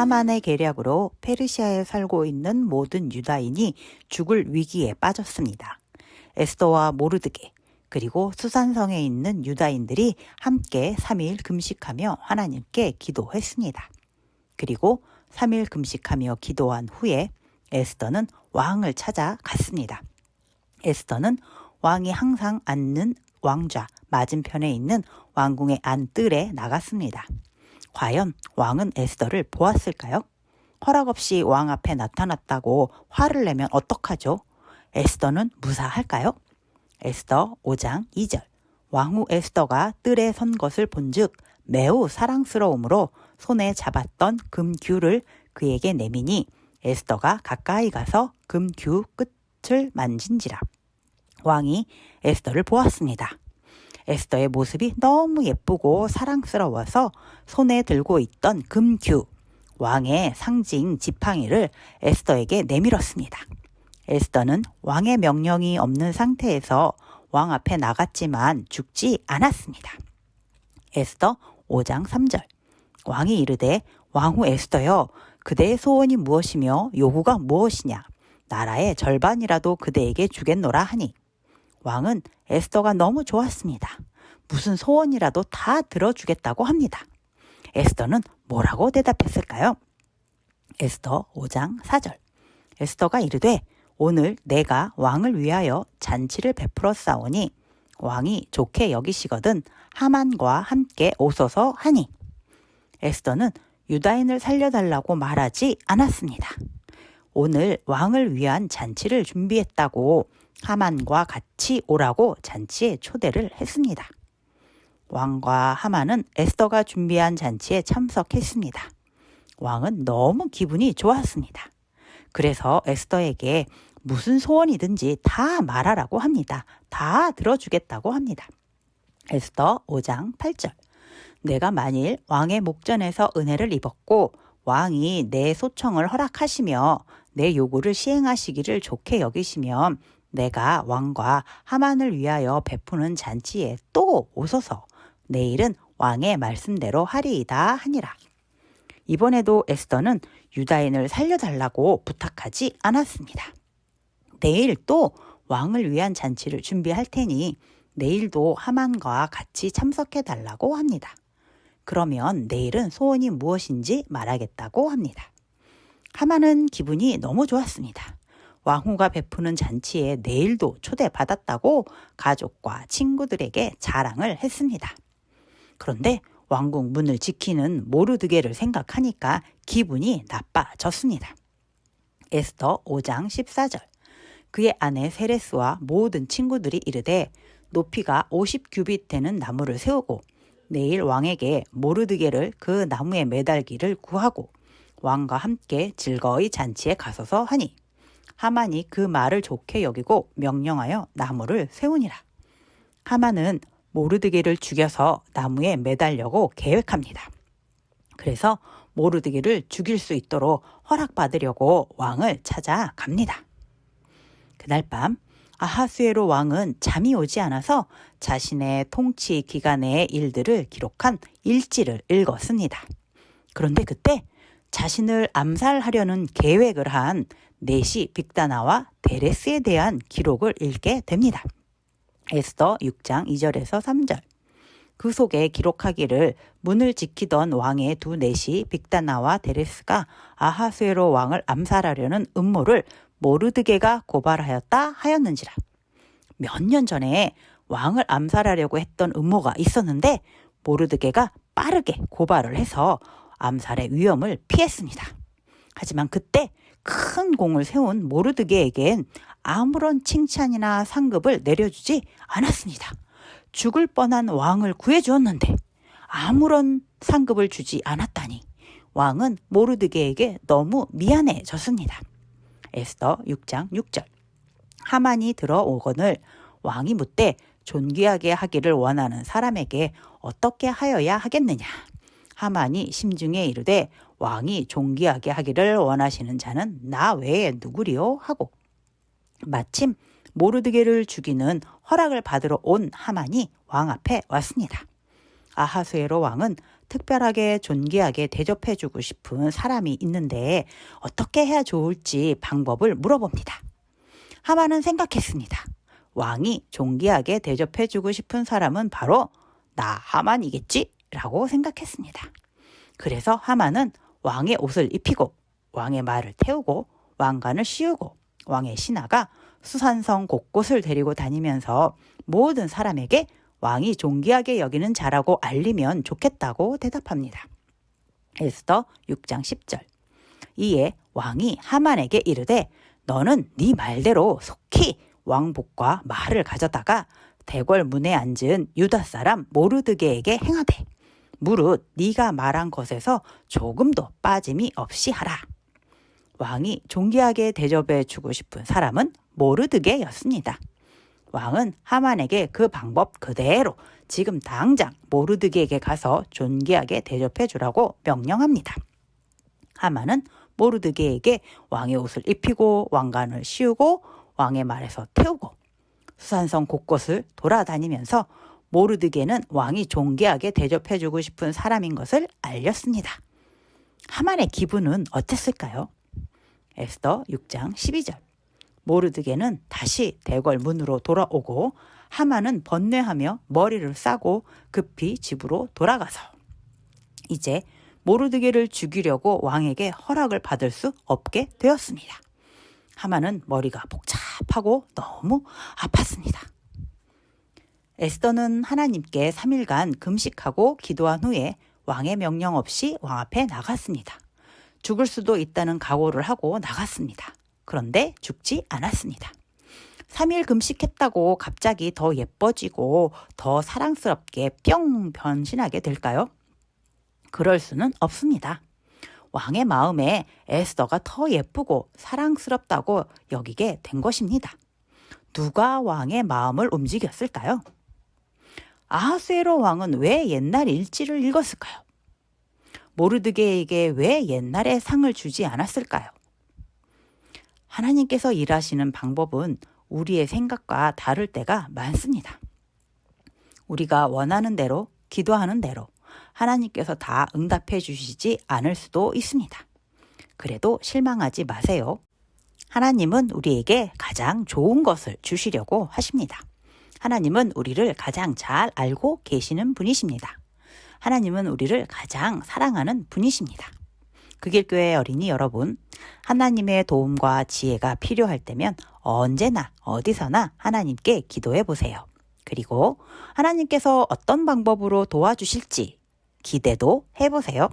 하만의 계략으로 페르시아에 살고 있는 모든 유다인이 죽을 위기에 빠졌습니다. 에스더와 모르드게 그리고 수산성에 있는 유다인들이 함께 3일 금식하며 하나님께 기도했습니다. 그리고 3일 금식하며 기도한 후에 에스더는 왕을 찾아갔습니다. 에스더는 왕이 항상 앉는 왕좌 맞은편에 있는 왕궁의 안뜰에 나갔습니다. 과연 왕은 에스더를 보았을까요? 허락 없이 왕 앞에 나타났다고 화를 내면 어떡하죠? 에스더는 무사할까요? 에스더 5장 2절. 왕후 에스더가 뜰에 선 것을 본즉 매우 사랑스러움으로 손에 잡았던 금규를 그에게 내미니 에스더가 가까이 가서 금규 끝을 만진지라. 왕이 에스더를 보았습니다. 에스더의 모습이 너무 예쁘고 사랑스러워서 손에 들고 있던 금규, 왕의 상징 지팡이를 에스더에게 내밀었습니다. 에스더는 왕의 명령이 없는 상태에서 왕 앞에 나갔지만 죽지 않았습니다. 에스더 5장 3절. 왕이 이르되 왕후 에스더여 그대의 소원이 무엇이며 요구가 무엇이냐 나라의 절반이라도 그대에게 주겠노라 하니 왕은 에스더가 너무 좋았습니다. 무슨 소원이라도 다 들어주겠다고 합니다. 에스더는 뭐라고 대답했을까요? 에스더 5장 4절. 에스더가 이르되 오늘 내가 왕을 위하여 잔치를 베풀어 싸우니 왕이 좋게 여기시거든 하만과 함께 오소서 하니 에스더는 유다인을 살려달라고 말하지 않았습니다. 오늘 왕을 위한 잔치를 준비했다고 하만과 같이 오라고 잔치에 초대를 했습니다. 왕과 하만은 에스더가 준비한 잔치에 참석했습니다. 왕은 너무 기분이 좋았습니다. 그래서 에스더에게 무슨 소원이든지 다 말하라고 합니다. 다 들어주겠다고 합니다. 에스더 5장 8절. 내가 만일 왕의 목전에서 은혜를 입었고 왕이 내 소청을 허락하시며 내 요구를 시행하시기를 좋게 여기시면 내가 왕과 하만을 위하여 베푸는 잔치에 또 오소서 내일은 왕의 말씀대로 하리이다 하니라. 이번에도 에스더는 유다인을 살려달라고 부탁하지 않았습니다. 내일 또 왕을 위한 잔치를 준비할 테니 내일도 하만과 같이 참석해달라고 합니다. 그러면 내일은 소원이 무엇인지 말하겠다고 합니다. 하만은 기분이 너무 좋았습니다. 왕후가 베푸는 잔치에 내일도 초대받았다고 가족과 친구들에게 자랑을 했습니다. 그런데 왕궁 문을 지키는 모르드게를 생각하니까 기분이 나빠졌습니다. 에스더 5장 14절. 그의 아내 세레스와 모든 친구들이 이르되 높이가 50규빗 되는 나무를 세우고 내일 왕에게 모르드게를 그 나무에 매달기를 구하고 왕과 함께 즐거이 잔치에 가소서 하니 하만이 그 말을 좋게 여기고 명령하여 나무를 세우니라. 하만은 모르드게를 죽여서 나무에 매달려고 계획합니다. 그래서 모르드게를 죽일 수 있도록 허락받으려고 왕을 찾아갑니다. 그날 밤 아하수에로 왕은 잠이 오지 않아서 자신의 통치 기간의 일들을 기록한 일지를 읽었습니다. 그런데 그때 자신을 암살하려는 계획을 한 넷이 빅다나와 데레스에 대한 기록을 읽게 됩니다. 에스더 6장 2절에서 3절. 그 속에 기록하기를 문을 지키던 왕의 두 넷이 빅다나와 데레스가 아하수에로 왕을 암살하려는 음모를 모르드게가 고발하였다 하였는지라. 몇 년 전에 왕을 암살하려고 했던 음모가 있었는데 모르드게가 빠르게 고발을 해서 암살의 위험을 피했습니다. 하지만 그때 큰 공을 세운 모르드게에겐 아무런 칭찬이나 상급을 내려주지 않았습니다. 죽을 뻔한 왕을 구해주었는데 아무런 상급을 주지 않았다니 왕은 모르드게에게 너무 미안해졌습니다. 에스더 6장 6절. 하만이 들어오거늘 왕이 묻되 존귀하게 하기를 원하는 사람에게 어떻게 하여야 하겠느냐. 하만이 심중에 이르되 왕이 존귀하게 하기를 원하시는 자는 나 외에 누구리요 하고 마침 모르드게를 죽이는 허락을 받으러 온 하만이 왕 앞에 왔습니다. 아하수에로 왕은 특별하게 존귀하게 대접해주고 싶은 사람이 있는데 어떻게 해야 좋을지 방법을 물어봅니다. 하만은 생각했습니다. 왕이 존귀하게 대접해주고 싶은 사람은 바로 나 하만이겠지? 라고 생각했습니다. 그래서 하만은 왕의 옷을 입히고 왕의 말을 태우고 왕관을 씌우고 왕의 신하가 수산성 곳곳을 데리고 다니면서 모든 사람에게 왕이 존귀하게 여기는 자라고 알리면 좋겠다고 대답합니다. 에스더 6장 10절. 이에 왕이 하만에게 이르되 너는 네 말대로 속히 왕복과 말을 가져다가 대궐 문에 앉은 유다 사람 모르드게에게 행하되 무릇 네가 말한 것에서 조금도 빠짐이 없이 하라. 왕이 존귀하게 대접해 주고 싶은 사람은 모르드게였습니다. 왕은 하만에게 그 방법 그대로 지금 당장 모르드게에게 가서 존귀하게 대접해 주라고 명령합니다. 하만은 모르드게에게 왕의 옷을 입히고 왕관을 씌우고 왕의 말에서 태우고 수산성 곳곳을 돌아다니면서 모르드게는 왕이 존귀하게 대접해 주고 싶은 사람인 것을 알렸습니다. 하만의 기분은 어땠을까요? 에스더 6장 12절. 모르드게는 다시 대궐 문으로 돌아오고 하만은 번뇌하며 머리를 싸고 급히 집으로 돌아가서 이제 모르드게를 죽이려고 왕에게 허락을 받을 수 없게 되었습니다. 하만은 머리가 복잡하고 너무 아팠습니다. 에스더는 하나님께 3일간 금식하고 기도한 후에 왕의 명령 없이 왕 앞에 나갔습니다. 죽을 수도 있다는 각오를 하고 나갔습니다. 그런데 죽지 않았습니다. 3일 금식했다고 갑자기 더 예뻐지고 더 사랑스럽게 뿅 변신하게 될까요? 그럴 수는 없습니다. 왕의 마음에 에스더가 더 예쁘고 사랑스럽다고 여기게 된 것입니다. 누가 왕의 마음을 움직였을까요? 아하수에로 왕은 왜 옛날 일지를 읽었을까요? 모르드게에게 왜 옛날에 상을 주지 않았을까요? 하나님께서 일하시는 방법은 우리의 생각과 다를 때가 많습니다. 우리가 원하는 대로, 기도하는 대로 하나님께서 다 응답해 주시지 않을 수도 있습니다. 그래도 실망하지 마세요. 하나님은 우리에게 가장 좋은 것을 주시려고 하십니다. 하나님은 우리를 가장 잘 알고 계시는 분이십니다. 하나님은 우리를 가장 사랑하는 분이십니다. 극일교회 어린이 여러분, 하나님의 도움과 지혜가 필요할 때면 언제나 어디서나 하나님께 기도해 보세요. 그리고 하나님께서 어떤 방법으로 도와주실지 기대도 해보세요.